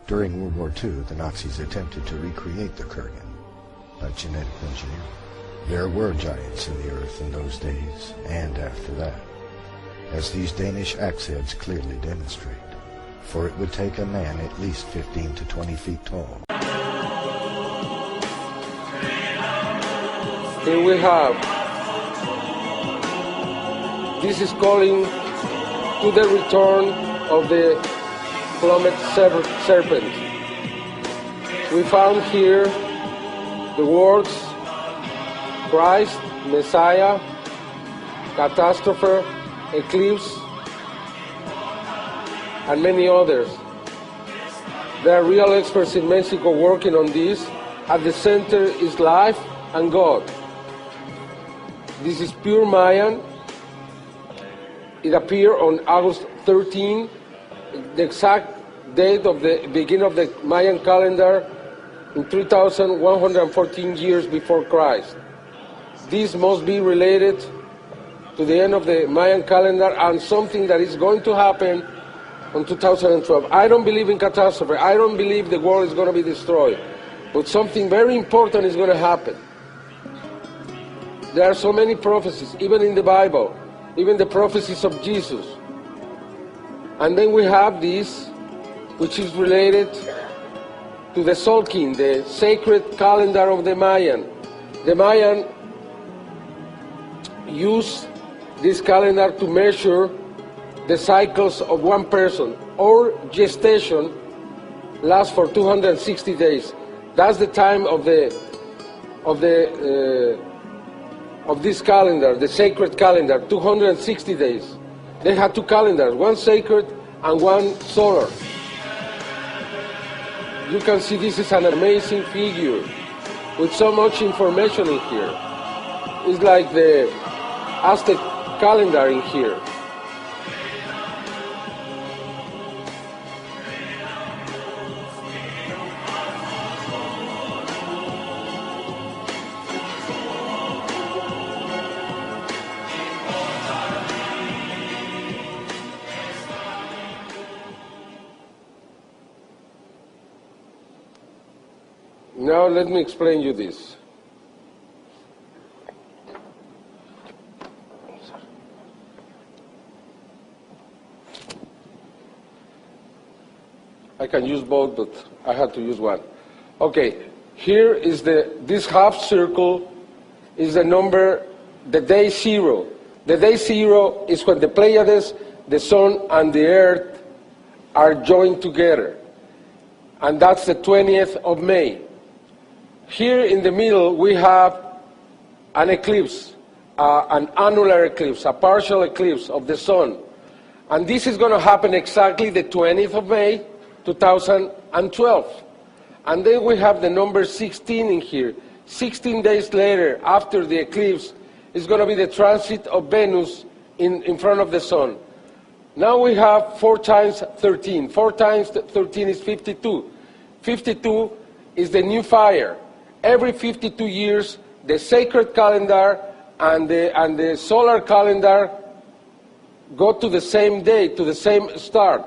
During World War II, the Nazis attempted to recreate the Kurgan by genetic engineering. There were giants in the earth in those days and after that, as these Danish axe heads clearly demonstrate, for it would take a man at least 15 to 20 feet tall. Here we have, this is calling to the return of the plummet serpent. We found here the words Christ, Messiah, catastrophe, eclipse, and many others. There are real experts in Mexico working on this. At the center is life and God. This is pure Mayan. It appeared on August 13, the exact date of the beginning of the Mayan calendar in 3,114 years before Christ. This must be related to the end of the Mayan calendar and something that is going to happen in 2012. I don't believe in catastrophe. I don't believe the world is going to be destroyed. But something very important is going to happen. There are so many prophecies, even in the Bible, even the prophecies of Jesus. And then we have this, which is related to the Solkin, the sacred calendar of the Mayan. The Mayan use this calendar to measure the cycles of one person. Our gestation lasts for 260 days. That's the time of this calendar, the sacred calendar, 260 days. They had two calendars, one sacred and one solar. You can see this is an amazing figure with so much information in here. It's like the Aztec calendar in here. Now let me explain you this. I can use both, but I had to use one. Okay, here is this half circle is the number, the day zero. The day zero is when the Pleiades, the Sun, and the Earth are joined together. And that's the 20th of May. Here in the middle, we have an eclipse, an annular eclipse, a partial eclipse of the Sun. And this is going to happen exactly the 20th of May, 2012. And then we have the number 16 in here. 16 days later, after the eclipse, is going to be the transit of Venus in front of the Sun. Now we have 4 times 13. 4 times 13 is 52. 52 is the new fire. Every 52 years, the sacred calendar and the solar calendar go to the same day, to the same start.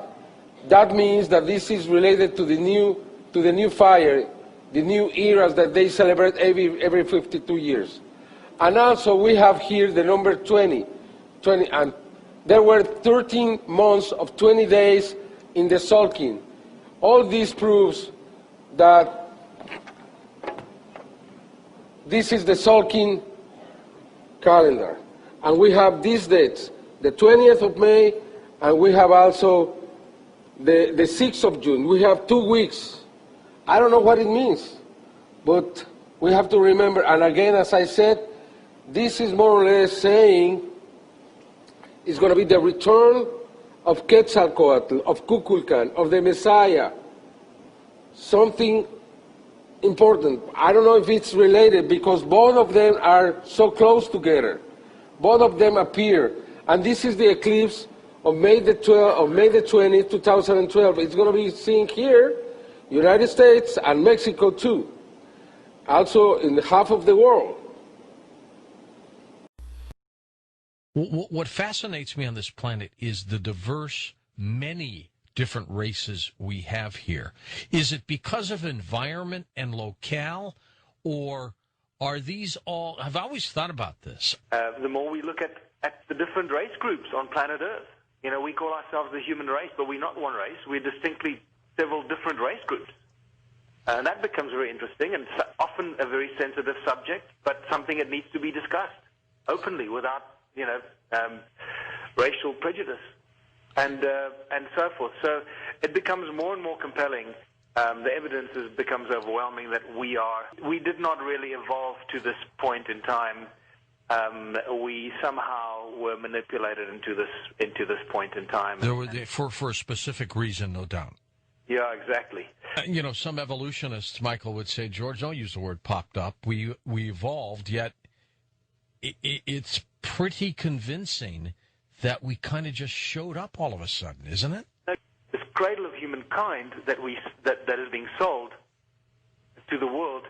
That means that this is related to the new fire, the new eras that they celebrate every 52 years. And also we have here the number 20, and there were 13 months of 20 days in the Solkin. All this proves that this is the Solkin calendar. And we have these dates, the 20th of May, and we have also the 6th of June. We have 2 weeks. I don't know what it means, but we have to remember. And again, as I said, this is more or less saying it's going to be the return of Quetzalcoatl, of Kukulkan, of the Messiah. Something important. I don't know if it's related because both of them are so close together. Both of them appear. And this is the eclipse of May the 20th, 2012. It's going to be seen here, United States and Mexico too. Also in half of the world. What fascinates me on this planet is the diverse, many different races we have here. Is it because of environment and locale, or are these all... I've always thought about this. The more we look at the different race groups on planet Earth, you know, we call ourselves the human race, but we're not one race. We're distinctly several different race groups. And that becomes very interesting and often a very sensitive subject, but something that needs to be discussed openly without, you know, racial prejudice and so forth. So it becomes more and more compelling. The evidence becomes overwhelming that we did not really evolve to this point in time. We somehow were manipulated into this point in time. For a specific reason, no doubt. Yeah, exactly. You know, some evolutionists, Michael, would say, George, don't use the word popped up. We evolved, yet it's pretty convincing that we kind of just showed up all of a sudden, isn't it? This cradle of humankind that is being sold to the world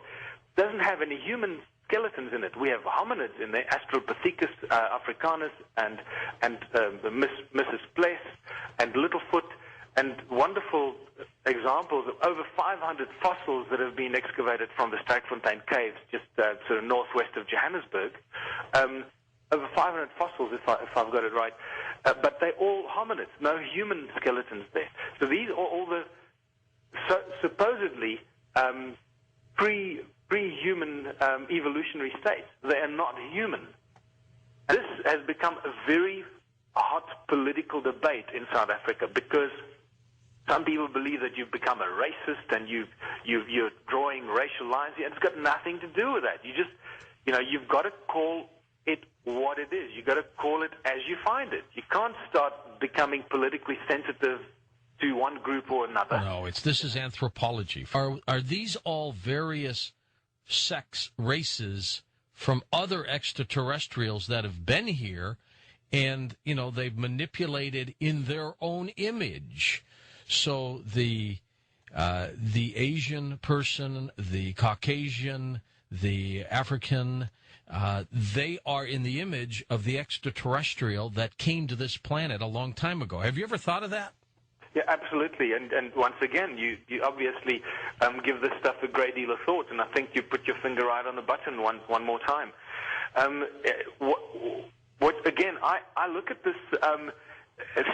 doesn't have any human skeletons in it. We have hominids in there, Australopithecus africanus and Mrs. Pless and Littlefoot, and wonderful examples of over 500 fossils that have been excavated from the Sterkfontein caves, just sort of northwest of Johannesburg. Over 500 fossils, if I've got it right. But they're all hominids, no human skeletons there. So these are all the supposedly pre-human evolutionary states. They are not human. This has become a very hot political debate in South Africa because some people believe that you've become a racist and you're drawing racial lines. It's got nothing to do with that. You've got to call it what it is. You've got to call it as you find it. You can't start becoming politically sensitive to one group or another. No, this is anthropology. Are these all various sex races from other extraterrestrials that have been here and, you know, they've manipulated in their own image? So the Asian person, the Caucasian, the African, they are in the image of the extraterrestrial that came to this planet a long time ago. Have you ever thought of that? Yeah, absolutely. And once again, you obviously give this stuff a great deal of thought, and I think you put your finger right on the button one more time. Again, I look at this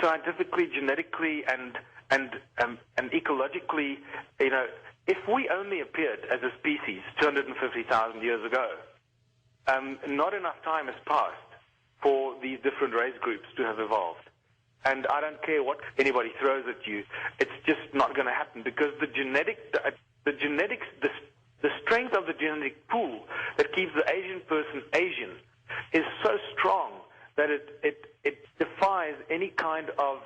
scientifically, genetically, and ecologically. You know, if we only appeared as a species 250,000 years ago, not enough time has passed for these different race groups to have evolved. And I don't care what anybody throws at you; it's just not going to happen because the strength of the genetic pool that keeps the Asian person Asian is so strong that it defies any kind of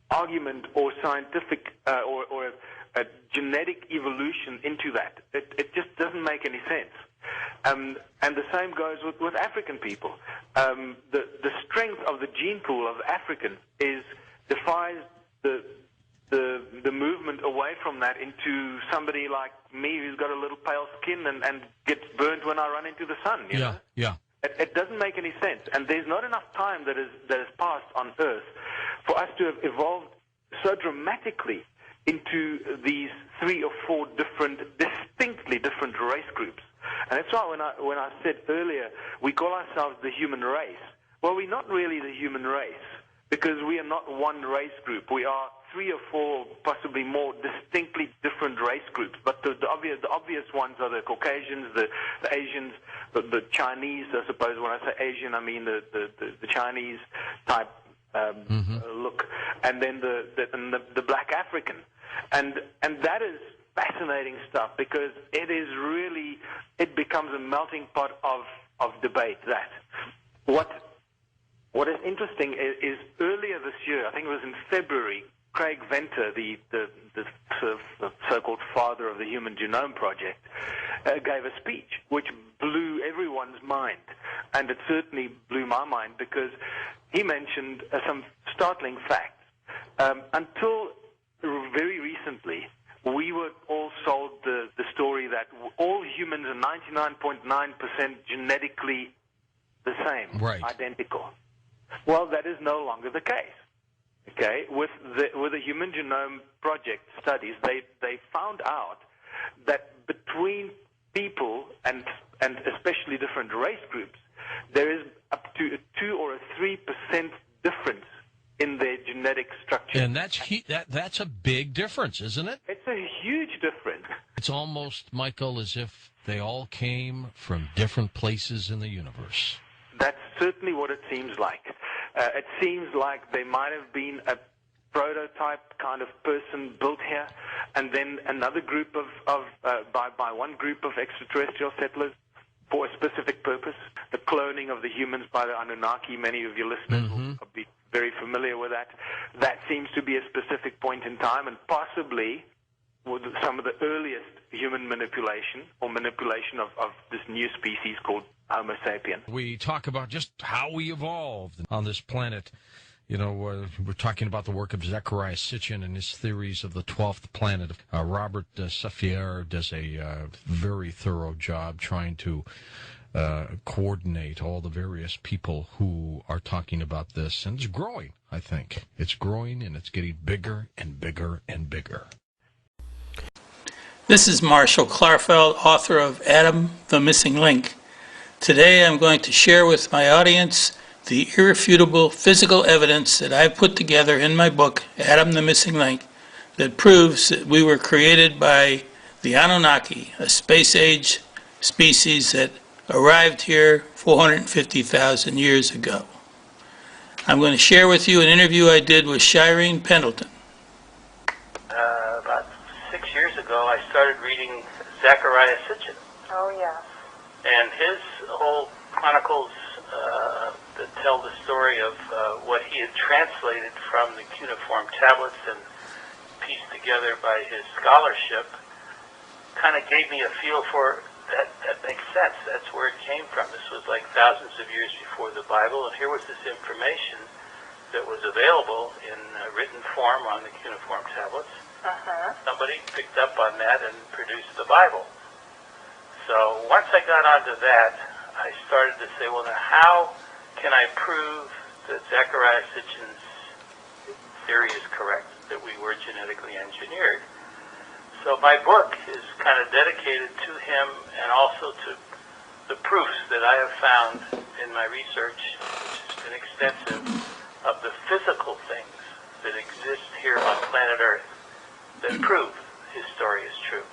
argument or scientific or a genetic evolution into that. It just doesn't make any sense. And the same goes with African people. The strength of the gene pool of African defies the movement away from that into somebody like me who's got a little pale skin and gets burnt when I run into the sun. You know? Yeah. It doesn't make any sense, and there's not enough time that has passed on Earth for us to have evolved so dramatically into these 3 or 4 distinctly different race groups. And that's why when I said earlier we call ourselves the human race, well, we're not really the human race because we are not one race group. We are 3 or 4, possibly more, distinctly different race groups. But the obvious ones are the Caucasians, the Asians, the Chinese. I suppose when I say Asian, I mean the Chinese type look, and then the black African, and that is fascinating stuff because it becomes a melting pot of debate. That what is interesting is earlier this year, I think it was in February, Craig Venter, the so-called father of the Human Genome Project, gave a speech which blew everyone's mind, and it certainly blew my mind because he mentioned some startling facts. Until very recently, we were all sold the story that all humans are 99.9% genetically the same, right, identical. Well, that is no longer the case. Okay, with the Human Genome Project studies, they found out that between people and especially different race groups, there is up to a 2 or a 3% difference in their genetic structure. And that's a big difference, isn't it? It's a huge difference. It's almost, Michael, as if they all came from different places in the universe. That's certainly what it seems like. It seems like there might have been a prototype kind of person built here, and then another group by one group of extraterrestrial settlers for a specific purpose. The cloning of the humans by the Anunnaki, many of your listeners will be very familiar with that. That seems to be a specific point in time, and possibly with some of the earliest human manipulation or manipulation of this new species called Homo sapien. We talk about just how we evolved on this planet. You know, we're talking about the work of Zecharia Sitchin and his theories of the 12th planet. Robert Saffier does a very thorough job trying to coordinate all the various people who are talking about this. And it's growing, I think. It's growing, and it's getting bigger and bigger and bigger. This is Marshall Klarfeld, author of Adam, the Missing Link. Today I'm going to share with my audience the irrefutable physical evidence that I've put together in my book, Adam, the Missing Link, that proves that we were created by the Anunnaki, a space-age species that arrived here 450,000 years ago. I'm going to share with you an interview I did with Shireen Pendleton. About 6 years ago, I started reading Zecharia Sitchin. Oh, yeah. And his whole chronicles that tell the story of what he had translated from the cuneiform tablets and pieced together by his scholarship kind of gave me a feel for that makes sense. That's where it came from. This was like thousands of years before the Bible, and here was this information that was available in written form on the cuneiform tablets. Somebody picked up on that and produced the Bible. So once I got onto that, I started to say, well, now how can I prove that Zecharia Sitchin's theory is correct, that we were genetically engineered? So my book is kind of dedicated to him and also to the proofs that I have found in my research, which has been extensive, of the physical things that exist here on planet Earth that prove his story is true.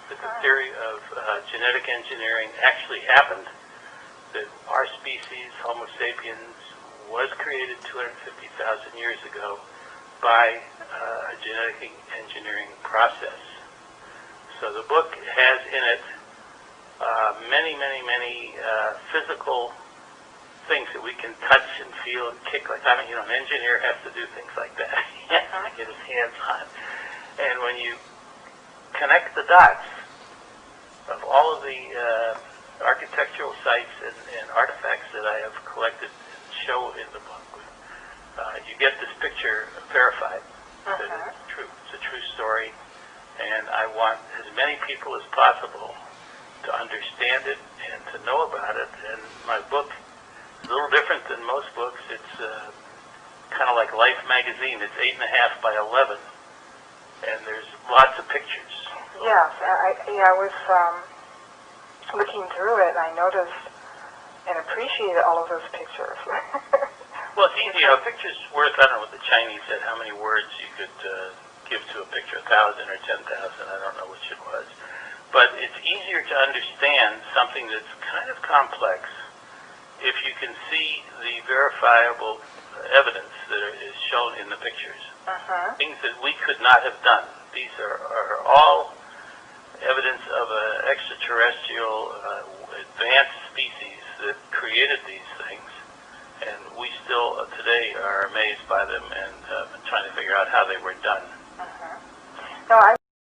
That the theory of genetic engineering actually happened, that our species, Homo sapiens, was created 250,000 years ago by a genetic engineering process. So the book has in it many physical things that we can touch and feel and kick. Like, I mean, you know, an engineer has to do things like that. He has to get his hands on. And when you connect the dots of all of the architectural sites and artifacts that I have collected and show in the book, you get this picture verified that it's true. It's a true story, and I want as many people as possible to understand it and to know about it. And my book is a little different than most books. It's kind of like Life magazine. It's 8.5 by 11, and there's lots of pictures. Yes, I was looking through it, and I noticed and appreciated all of those pictures. Well, it's easy. You know, pictures worth, I don't know what the Chinese said, how many words you could give to a picture, 1,000 or 10,000, I don't know which it was. But it's easier to understand something that's kind of complex if you can see the verifiable evidence that is shown in the pictures. Things that we could not have done. These are all evidence of an extraterrestrial advanced species that created these things, and we still today are amazed by them and trying to figure out how they were done. No,